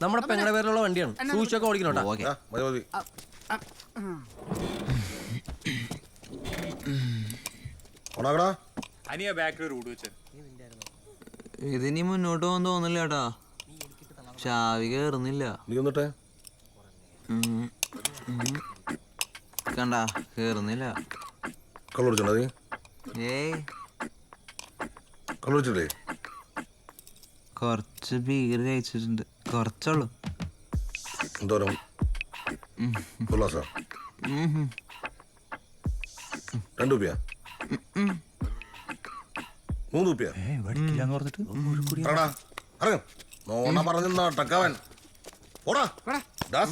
നമ്മുടെ പെങ്ങളുടെ പേരിലുള്ള വണ്ടിയാണ്. സൂക്ഷിച്ചൊക്കെ ഓടിക്കണോട്ടാ. ഇതിനി മുന്നോട്ട് പോകാൻ തോന്നില്ല ചേട്ടാ. ചാവി കേറുന്നില്ല. കണ്ടാ കേറുന്നില്ല. കുറച്ച് ബീർ കഴിച്ചിട്ടുണ്ട്. കുറച്ചുള്ളൂ.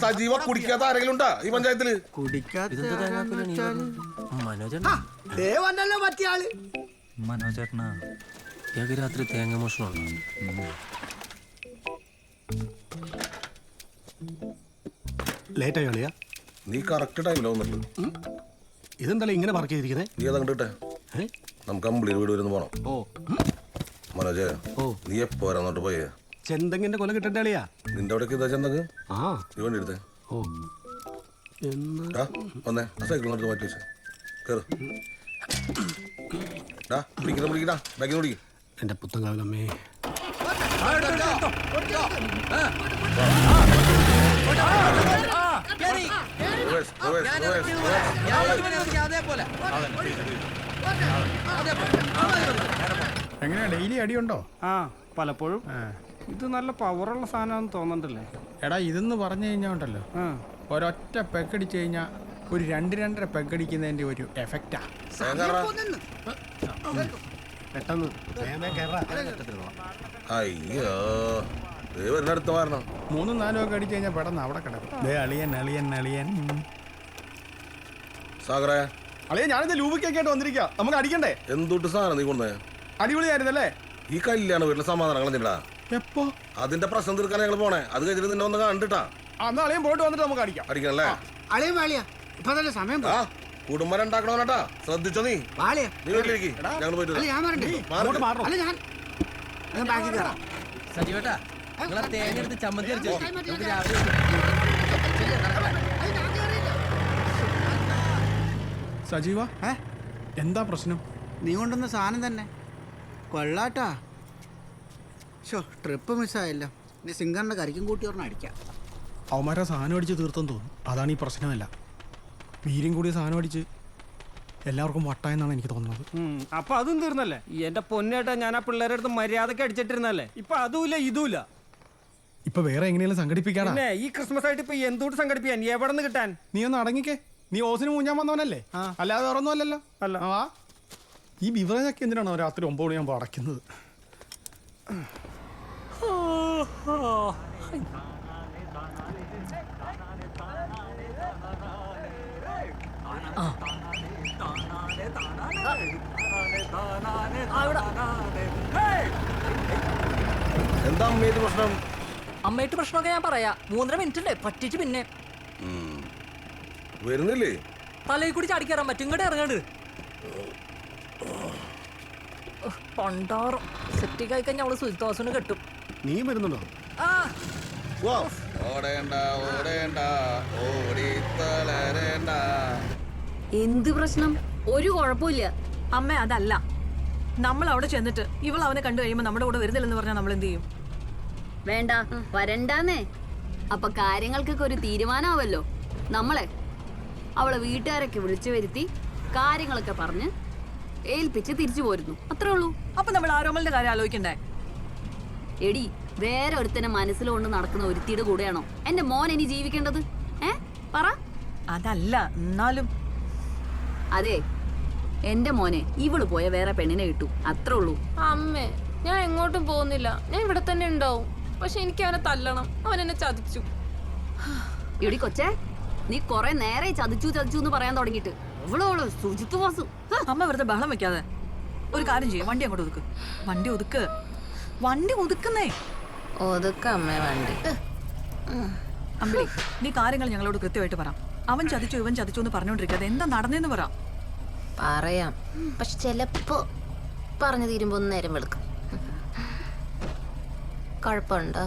സജീവ കുടിക്കാത്ത ആരെങ്കിലും ഉണ്ടാ ഈ പഞ്ചായത്തില്? മനോജേട്ടനാ രാത്രി തേങ്ങ മോഷണമുണ്ടോ? ലേറ്റായി കളിയാ. നീ കറക്റ്റ് ടൈമിൽ വന്നിട്ട് ഇതെന്താ ഇങ്ങനെ വർക്ക് ചെയ്തിരിക്കുന്നത്? നീ അത് കണ്ടിട്ടെ നമുക്ക് കമ്പിളി വീട് വരുന്ന പോണം. ഓ മനോജ്, നീ എപ്പോ വരാന്നോട്ട് പോയേ? ചെന്തെങ്ങിന്റെ കൊല കിട്ടണ്ട കളിയാ. നിന്റെ അവിടെ ഇതാ ചെന്തങ്ങ്. നീ വണ്ടി എടുത്തേ. ഓ വന്നേ, ആ സൈക്കിൾ എടുത്ത് മാറ്റി വെച്ചേ. കേറ്. പിടിക്കടാ, ബാഗിൽ പിടിക്കും. എന്റെ പുത്തങ്കാവിലമ്മേ. എങ്ങനെയാ, ഡെയിലി അടിയുണ്ടോ? പലപ്പോഴും. ഇത് നല്ല പവറുള്ള സാധനമാണെന്ന് തോന്നണ്ടല്ലേ? എടാ, ഇതെന്ന് പറഞ്ഞു കഴിഞ്ഞാൽ ഉണ്ടല്ലോ, ഒരൊറ്റ പെക്കടിച്ചു കഴിഞ്ഞാൽ ഒരു 2-2.5 പെക്കടിക്കുന്നതിന്റെ ഒരു എഫക്റ്റാ. പെട്ടെന്ന് അയ്യോ, അടുത്ത മാറണം. 3-4 ഒക്കെ അടിച്ചു കഴിഞ്ഞാൽ പെട്ടെന്ന് അവിടെ കിടക്കും. അളിയൻ സാഗറേ, അളിയ ഞാനിത് ലൂബിക്കൊക്കെ ആയിട്ട് വന്നിരിക്കുക. നമുക്ക് അടിക്കണ്ടേ? എന്തൊട്ട് സാധനം നീ കൊണ്ടേ? അടിപൊളിയായിരുന്നല്ലേ? ഈ കല്യാണം വീട്ടിലെ സമാധാനം കളഞ്ഞിട്ടാ. എപ്പോ? അതിന്റെ പ്രശ്നം തീർക്കാൻ ഞങ്ങൾ പോണേ. അത് കഴിഞ്ഞിട്ട് നിന്നെ ഒന്ന് കണ്ടിട്ടാ. അന്ന് അളിയൻ പോയിട്ട് വന്നിട്ട് നമുക്ക് അടിക്കാം. അടിക്കണല്ലേ? സമയം കുടുംബം ഉണ്ടാക്കണോട്ടാ. ശ്രദ്ധിച്ചോ നീ. നീ വീട്ടിലേക്ക് ഞങ്ങൾ പോയിട്ട് സജീവേട്ടാ, നിങ്ങളെ തേങ്ങ എടുത്ത് ചമ്മന്തി അടിച്ചോ. നമുക്ക് രാവിലെ സജീവ, എന്താ പ്രശ്നം? നീ കൊണ്ടുവന്ന സാധനം തന്നെ കൊള്ളാട്ടാ. ട്രിപ്പ് മിസ്സായല്ലോ. നീ സിംഗറിന്റെ കരിക്കും കൂട്ടി പറഞ്ഞ അടിക്കാം. അവന്മാരെ സാധനം അടിച്ച് തീർത്തെന്ന് തോന്നുന്നു. അതാണ് ഈ പ്രശ്നമല്ല. വീര്യം കൂടിയ സാധനം അടിച്ച് എല്ലാവർക്കും വട്ടായെന്നാണ് എനിക്ക് തോന്നുന്നത്. അപ്പൊ അതും തീർന്നല്ലേ? എന്റെ പൊന്നേട്ടാ, ഞാൻ ആ പിള്ളേരുടെ അടുത്ത് മര്യാദക്ക് അടിച്ചിട്ടിരുന്നല്ലേ? ഇപ്പൊ അതുമില്ല ഇതുമില്ല. ഇപ്പൊ വേറെ എങ്ങനെയാലും സംഘടിപ്പിക്കാനാ. ഈ ക്രിസ്മസ് ആയിട്ട് ഇപ്പൊ എന്തുകൊണ്ട് സംഘടിപ്പിക്കാൻ? എവിടെ നിന്ന് കിട്ടാൻ? നീ ഒന്ന് അടങ്ങിക്കേ. നീ ഓസിന് മൂഞ്ഞാൻ വന്നവനല്ലേ? അല്ലാതെ വേറൊന്നും അല്ലല്ലോ. അല്ല. ഈ ബിവറേജൊക്കെ എന്തിനാണോ രാത്രി 9 മണിയാകുമ്പോൾ അടയ്ക്കുന്നത്? എന്താ അമ്മയുടെ പ്രശ്നം? അമ്മയുടെ പ്രശ്നമൊക്കെ ഞാൻ പറയാ. 3.5 മിനിറ്റ് അല്ലേ പറ്റിച്ച്. പിന്നെ വരുന്നില്ലേ? തലയിൽ കൂടി ചാടിക്കയറാൻ പറ്റും. ഇങ്ങോട്ട് ഇറങ്ങാണ്ട് പണ്ടാറും സെറ്റിക്കായി കഴിഞ്ഞാൽ അവള് സുജിത്തോസിന് കെട്ടും. നീ വരുന്നുണ്ടോ? എന്ത് പ്രശ്നം? ഒരു കുഴപ്പമില്ല അമ്മ. അതല്ല, നമ്മൾ അവിടെ ചെന്നിട്ട് ഇവൾ അവനെ കണ്ടു കഴിയുമ്പോൾ നമ്മുടെ കൂടെ വരുന്നില്ലെന്ന് പറഞ്ഞാൽ നമ്മൾ എന്ത് ചെയ്യും? വേണ്ട, വരണ്ടാന്നേ. അപ്പൊ കാര്യങ്ങൾക്കൊക്കെ ഒരു തീരുമാനമാവല്ലോ. നമ്മളെ അവളെ വീട്ടുകാരൊക്കെ വിളിച്ചു വരുത്തി കാര്യങ്ങളൊക്കെ പറഞ്ഞ് ഏൽപ്പിച്ച് തിരിച്ചു പോരുന്നു. അത്രേ ഉള്ളൂ. അപ്പൊ നമ്മൾ ആരോമലിന്റെ കാര്യം ആലോചിക്കണ്ടേ? എടി, വേറെ ഒരുത്തനെ മനസ്സിലുകൊണ്ട് നടക്കുന്ന ഒരുത്തിയുടെ കൂടെയാണോ എന്റെ മോൻ ഇനി ജീവിക്കേണ്ടത്? പറ. അതല്ല, എന്നാലും അതെ, എന്റെ മോനെ ഇവള് പോയ വേറെ പെണ്ണിനെ കിട്ടു. അത്രേ ഉള്ളൂ. അമ്മേ, ഞാൻ എങ്ങോട്ടും പോകുന്നില്ല. ഞാൻ ഇവിടെ തന്നെ ഉണ്ടാവും. പക്ഷെ എനിക്ക് അവനെ തല്ലണം. അവൻ എന്നെ ചതിച്ചു. എടി കൊച്ചേ, നീ കൊറേ നേരെ ചതിച്ചു എന്ന് പറയാൻ തുടങ്ങിട്ട്. അവളോള് സുജിത്ത് വാസു. അമ്മ വെറുതെ ബഹളം വെക്കാതെ ഒരു കാര്യം ചെയ്യും. വണ്ടി അങ്ങോട്ട് ഒതുക്ക്. വണ്ടി ഒതുക്കുന്നേ. ഒതുക്കമ്മേ വണ്ടി. അമ്പിളി, നീ കാര്യങ്ങൾ ഞങ്ങളോട് കൃത്യമായിട്ട് പറ. അവൻ ചതിച്ചു ഇവൻ ചതിച്ചു എന്ന് പറഞ്ഞോണ്ടിരിക്കാതെ എന്താ നടന്നേന്ന് പറ. പറയാം, പക്ഷെ ചിലപ്പോ പറഞ്ഞു തീരുമ്പോ നേരം വെളുക്കും. കുഴപ്പമുണ്ടോ?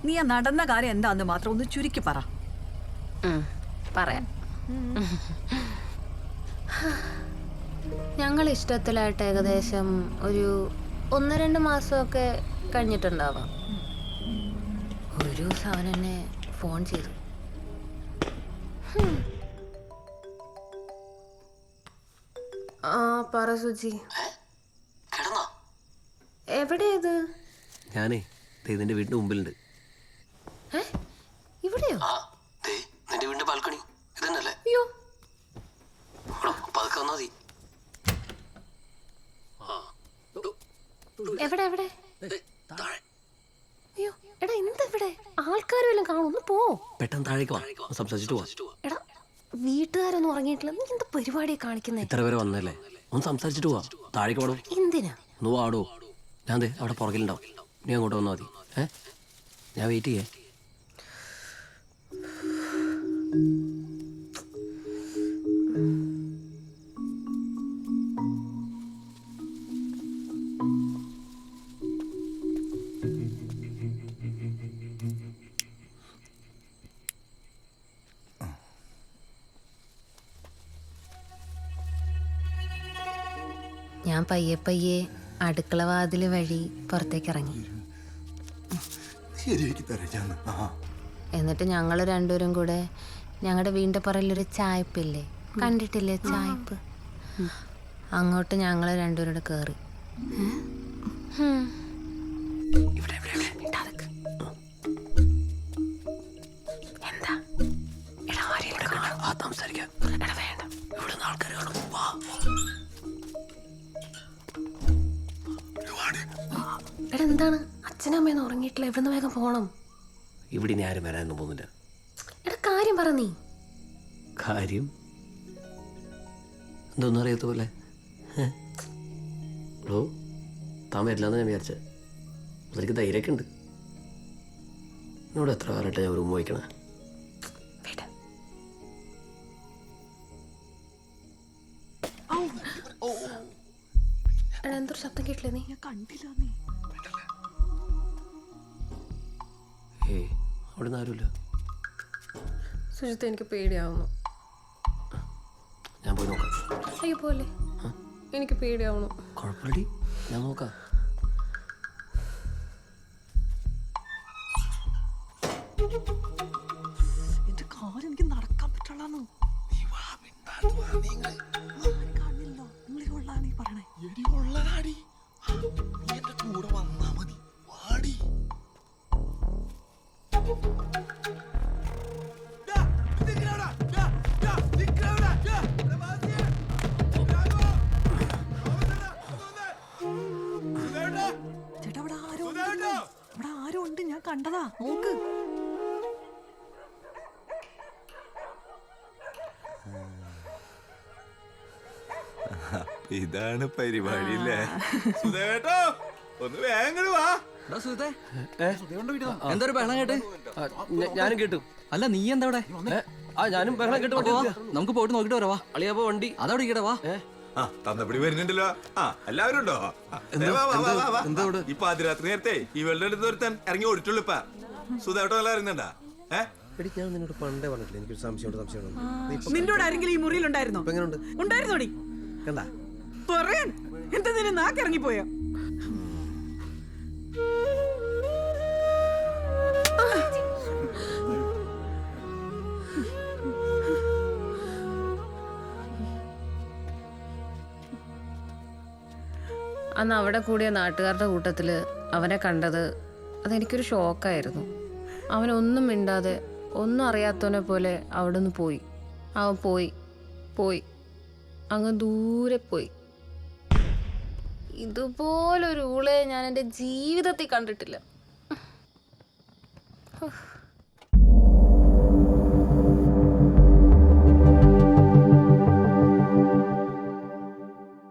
നീ ആ നടന്ന കാര്യം എന്താന്ന് മാത്രം ഒന്ന് ചുരുക്കി പറ. പറയാം. ഞങ്ങൾ ഇഷ്ടത്തിലായിട്ട് ഏകദേശം ഒരു 1-2 മാസമൊക്കെ കഴിഞ്ഞിട്ടുണ്ടാവാം. ഒരു ദിവസം അവൻ എന്നെ ഫോൺ ചെയ്തു. ആ പറ സുജി. എവിടെയാ ഇത്? ഞാനേ ഇതിന്റെ വീടിന്റെ മുമ്പിലുണ്ട്. ഇവിടെയോ? നിന്റെ വീടിന്റെ ബാൽക്കണി ഇതന്നല്ലേ? അയ്യോ, പതുക്കെ വന്നാ മതി. എവിടെ എവിടെ? അയ്യോ എടാ, എന്തെവിടെ? ആൾക്കാരും എല്ലാം കാണും. ഒന്ന് പോ. പെട്ടെന്ന് താഴേക്ക് വാ, സംസാരിച്ചിട്ട് പോവാ. എടാ, വീട്ടുകാരൊന്നും ഉറങ്ങിയിട്ടില്ല. നീ എന്ത് പരിപാടിയാ കാണിക്കുന്നേ? ഇത്ര പേരെ വന്നല്ലേ, ഒന്ന് സംസാരിച്ചിട്ട് പോവാ. താഴേക്ക് പാടോ. എന്തിനാ? ഒന്ന് വാടോ. ഞാൻ അവിടെ പുറകിലുണ്ടാവും, നീ അങ്ങോട്ട് വന്നാൽ മതി. ഞാൻ വെയിറ്റ് ചെയ്യേ. ഞാൻ പയ്യെ പയ്യെ അടുക്കള വാതില് വഴി പുറത്തേക്ക് ഇറങ്ങി. എന്നിട്ട് ഞങ്ങൾ രണ്ടുപേരും കൂടെ ഞങ്ങളുടെ വീടിന്റെ പുറകിലൊരു ചായപ്പില്ലേ, കണ്ടിട്ടില്ലേ ചായപ്പ്? അങ്ങോട്ട് ഞങ്ങൾ രണ്ടുപേരും കൂടെ കയറി. എടാ, എന്താണ്? അച്ഛനമ്മയൊന്നും ഉറങ്ങിയിട്ടില്ല. എവിടുന്ന് വേഗം പോണം. ഇവിടെ ഇനി ആരും വരാനൊന്നും പോകുന്നില്ല. എടാ, കാര്യം പറ നീ. കാര്യം എന്തൊന്നും അറിയാത്ത പോലെ. ഹലോ, താൻ വരില്ലെന്ന് ഞാൻ വിചാരിച്ച. എനിക്ക് ധൈര്യമൊക്കെ ഉണ്ട്. എന്നോട് എത്ര കാലമായിട്ട് ഞാൻ റൂം വയ്ക്കണേ. എടാ, എന്തൊരു ശബ്ദം കേട്ടില്ലേ നീ? കണ്ടില്ല. ഏയ്, അവിടെ നിന്ന് ആരുമില്ല. സുജിത്ത്, എനിക്ക് പേടിയാവുന്നു. ഞാൻ പോയി നോക്കാം. അയ്യോ പോലെ, എനിക്ക് പേടിയാവുന്നു. കുഴപ്പമില്ലടി, ഞാൻ നോക്കാം. എന്റെ കാര്യം എനിക്ക് നടക്കാൻ പറ്റുള്ളൂ. ചേട്ടാ, ഇവിടെ ആരോ ഉണ്ട്. ഞാൻ കണ്ടതാ. നോക്ക്. ഇതാണ് പരിപാടി അല്ലേ? ഒന്ന് വേഗം വാ. എന്തൊരു ബഹളം കേട്ട്? ഞാനും കേട്ടു. അല്ല, നീ എന്താ ഇവിടെ? ഞാനും ബഹളം കേട്ടു. നമുക്ക് പോയിട്ട് നോക്കിട്ട് വരാവാ. അളിയപ്പോ വണ്ടി അതവിടെ ഇരിക്കട്ടെ. വാ. തന്നപ്പടി വരുന്നുണ്ടല്ലോ. എല്ലാവരും ഉണ്ടോ? ഇപ്പൊ ആദ്യരാത്രി നേരത്തെ ഇവളുടെ അടുത്ത് ഒരുത്താൻ ഇറങ്ങി ഓടിച്ചുള്ളൂ. ഇപ്പൊ സുധേട്ടോ എല്ലാം അറിയുന്നുണ്ടാ? ഞാൻ നിന്നോട് പണ്ടേ പറഞ്ഞിട്ടില്ല, എനിക്കൊരു സംശയം. നിന്നോട് ആരെങ്കിലും ഈ മുറിയിലുണ്ടായിരുന്നോ? ഉണ്ടായിരുന്നോടി? കണ്ടാ പറയാൻ എന്താ നിന്നെ നാക്കിറങ്ങിപ്പോയോ? അന്ന് അവിടെ കൂടിയ നാട്ടുകാരുടെ കൂട്ടത്തിൽ അവനെ കണ്ടത് അതെനിക്കൊരു ഷോക്കായിരുന്നു. അവനൊന്നും മിണ്ടാതെ, ഒന്നും അറിയാത്തവനെ പോലെ അവിടെ നിന്ന് പോയി. അവൻ പോയി അങ്ങ് ദൂരെ പോയി. ഇതുപോലൊരു ഊളെ ഞാൻ എൻ്റെ ജീവിതത്തിൽ കണ്ടിട്ടില്ല.